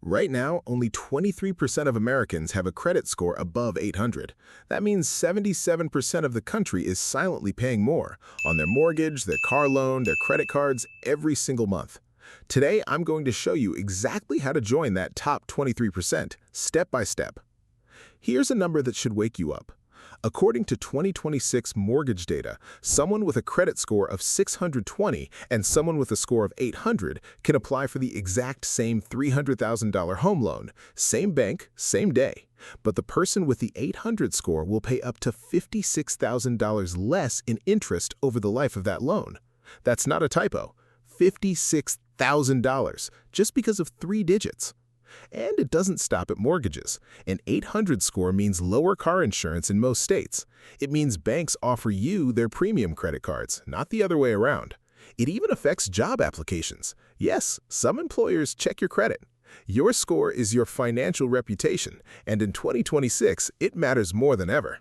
Right now, only 23% of Americans have a credit score above 800. That means 77% of the country is silently paying more on their mortgage, their car loan, their credit cards every single month. Today, I'm going to show you exactly how to join that top 23%, step by step. Here's a number that should wake you up. According to 2026 mortgage data, someone with a credit score of 620 and someone with a score of 800 can apply for the exact same $300,000 home loan, same bank, same day. But the person with the 800 score will pay up to $56,000 less in interest over the life of that loan. That's not a typo. $56,000, just because of 3 digits. And it doesn't stop at mortgages. An 800 score means lower car insurance in most states. It means banks offer you their premium credit cards, not the other way around. It even affects job applications. Yes, some employers check your credit. Your score is your financial reputation, and in 2026, it matters more than ever.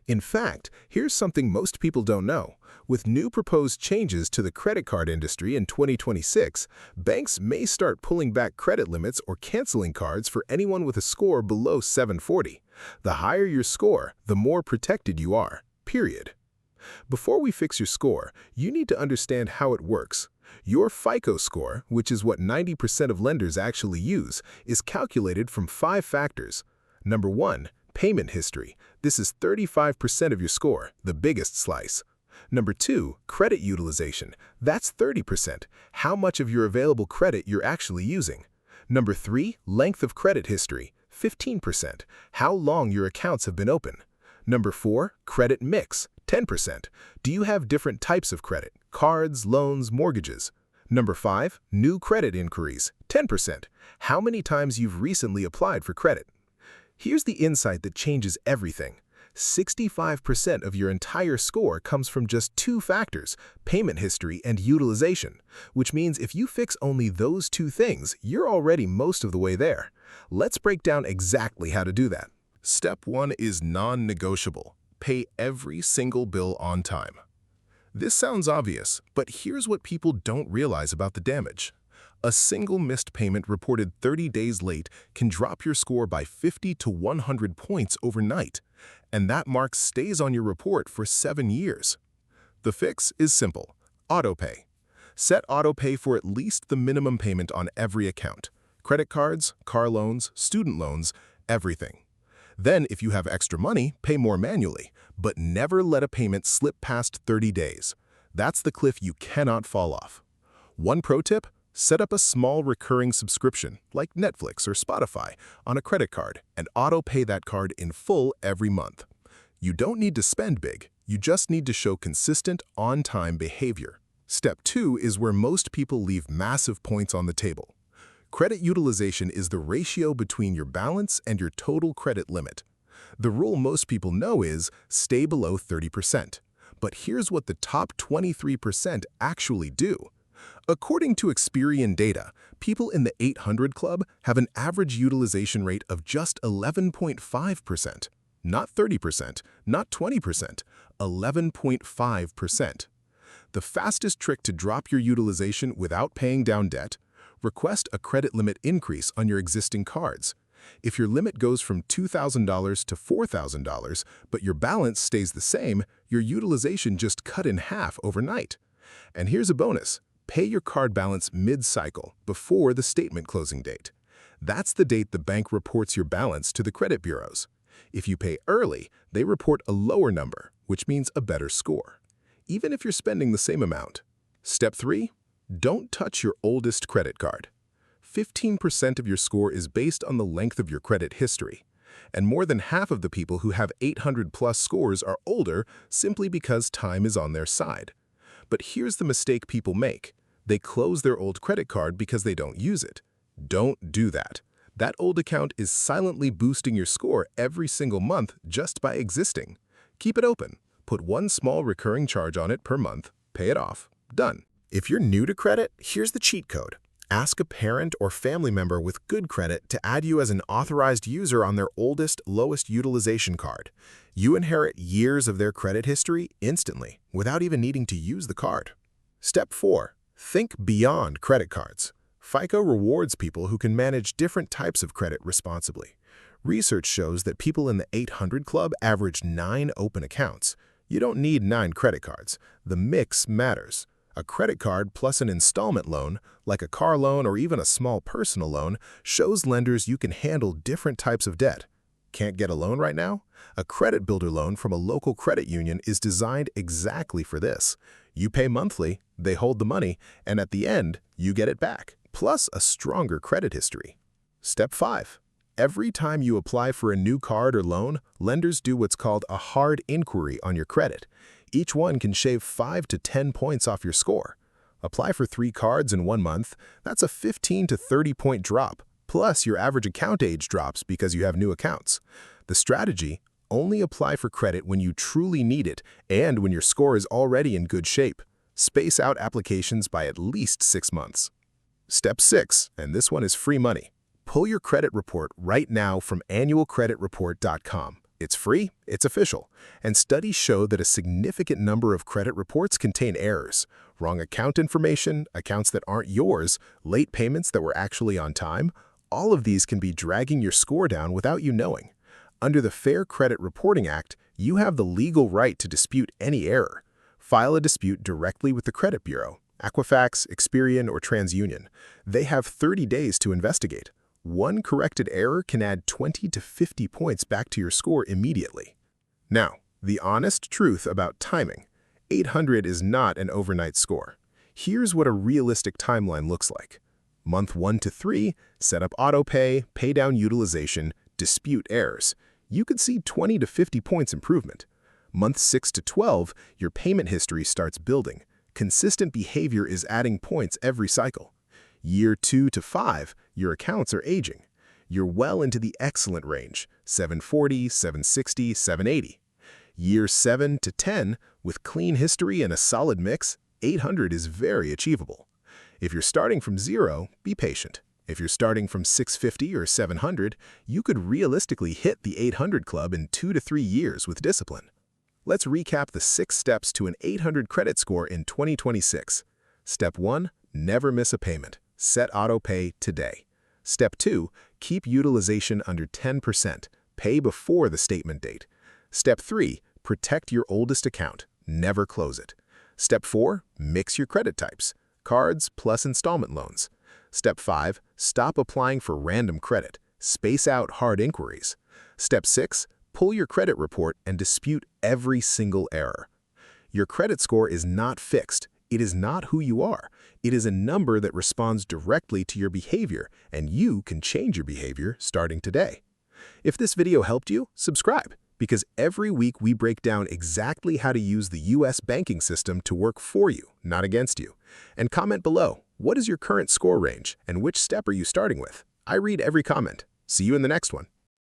In fact, here's something most people don't know. With new proposed changes to the credit card industry in 2026, banks may start pulling back credit limits or canceling cards for anyone with a score below 740. The higher your score, the more protected you are, period. Before we fix your score, you need to understand how it works. Your FICO score, which is what 90% of lenders actually use, is calculated from 5 factors. Number 1, payment history. This is 35% of your score, the biggest slice. Number 2, credit utilization. That's 30%, how much of your available credit you're actually using. Number 3, length of credit history, 15%, how long your accounts have been open. Number 4, credit mix, 10%. Do you have different types of credit, cards, loans, mortgages? Number 5, new credit inquiries, 10%, how many times you've recently applied for credit. Here's the insight that changes everything. 65% of your entire score comes from just 2 factors, payment history and utilization, which means if you fix only those 2 things, you're already most of the way there. Let's break down exactly how to do that. Step 1 is non-negotiable. Pay every single bill on time. This sounds obvious, but here's what people don't realize about the damage. A single missed payment reported 30 days late can drop your score by 50 to 100 points overnight, and that mark stays on your report for 7 years. The fix is simple: autopay. Set autopay for at least the minimum payment on every account: credit cards, car loans, student loans, everything. Then, if you have extra money, pay more manually, but never let a payment slip past 30 days. That's the cliff you cannot fall off. One pro tip: set up a small recurring subscription, like Netflix or Spotify, on a credit card and auto-pay that card in full every month. You don't need to spend big, you just need to show consistent, on-time behavior. Step 2 is where most people leave massive points on the table. Credit utilization is the ratio between your balance and your total credit limit. The rule most people know is stay below 30%. But here's what the top 23% actually do. According to Experian data, people in the 800 club have an average utilization rate of just 11.5%. Not 30%, not 20%, 11.5%. The fastest trick to drop your utilization without paying down debt? Request a credit limit increase on your existing cards. If your limit goes from $2,000 to $4,000, but your balance stays the same, your utilization just cut in half overnight. And here's a bonus: pay your card balance mid-cycle, before the statement closing date. That's the date the bank reports your balance to the credit bureaus. If you pay early, they report a lower number, which means a better score, even if you're spending the same amount. Step 3. Don't touch your oldest credit card. 15% of your score is based on the length of your credit history, and more than half of the people who have 800-plus scores are older simply because time is on their side. But here's the mistake people make. They close their old credit card because they don't use it. Don't do that. That old account is silently boosting your score every single month just by existing. Keep it open. Put one small recurring charge on it per month. Pay it off. Done. If you're new to credit, here's the cheat code. Ask a parent or family member with good credit to add you as an authorized user on their oldest, lowest utilization card. You inherit years of their credit history instantly, without even needing to use the card. Step 4. Think beyond credit cards. FICO rewards people who can manage different types of credit responsibly. Research shows that people in the 800 club average 9 open accounts. You don't need 9 credit cards. The mix matters. A credit card plus an installment loan, like a car loan or even a small personal loan, shows lenders you can handle different types of debt. Can't get a loan right now? A credit builder loan from a local credit union is designed exactly for this. You pay monthly, they hold the money, and at the end, you get it back, plus a stronger credit history. Step 5. Every time you apply for a new card or loan, lenders do what's called a hard inquiry on your credit. Each one can shave 5 to 10 points off your score. Apply for 3 cards in 1 month, that's a 15 to 30 point drop. Plus, your average account age drops because you have new accounts. The strategy: only apply for credit when you truly need it and when your score is already in good shape. Space out applications by at least 6 months. Step 6, and this one is free money. Pull your credit report right now from annualcreditreport.com. It's free, it's official, and studies show that a significant number of credit reports contain errors, wrong account information, accounts that aren't yours, late payments that were actually on time. All of these can be dragging your score down without you knowing. Under the Fair Credit Reporting Act, you have the legal right to dispute any error. File a dispute directly with the credit bureau, Equifax, Experian, or TransUnion. They have 30 days to investigate. One corrected error can add 20 to 50 points back to your score immediately. Now, the honest truth about timing. 800 is not an overnight score. Here's what a realistic timeline looks like. Month 1 to 3, set up autopay, pay down utilization, dispute errors. You could see 20 to 50 points improvement. Month 6 to 12, your payment history starts building. Consistent behavior is adding points every cycle. Year 2 to 5, your accounts are aging. You're well into the excellent range, 740, 760, 780. Year 7 to 10, with clean history and a solid mix, 800 is very achievable. If you're starting from 0, be patient. If you're starting from 650 or 700, you could realistically hit the 800 club in 2 to 3 years with discipline. Let's recap the 6 steps to an 800 credit score in 2026. Step 1, never miss a payment. Set autopay today. Step 2, keep utilization under 10%. Pay before the statement date. Step 3, protect your oldest account. Never close it. Step 4, mix your credit types. Cards plus installment loans. Step 5, stop applying for random credit. Space out hard inquiries. Step 6, pull your credit report and dispute every single error. Your credit score is not fixed. It is not who you are. It is a number that responds directly to your behavior, and you can change your behavior starting today. If this video helped you, subscribe, because every week we break down exactly how to use the US banking system to work for you, not against you. And comment below, what is your current score range, and which step are you starting with? I read every comment. See you in the next one.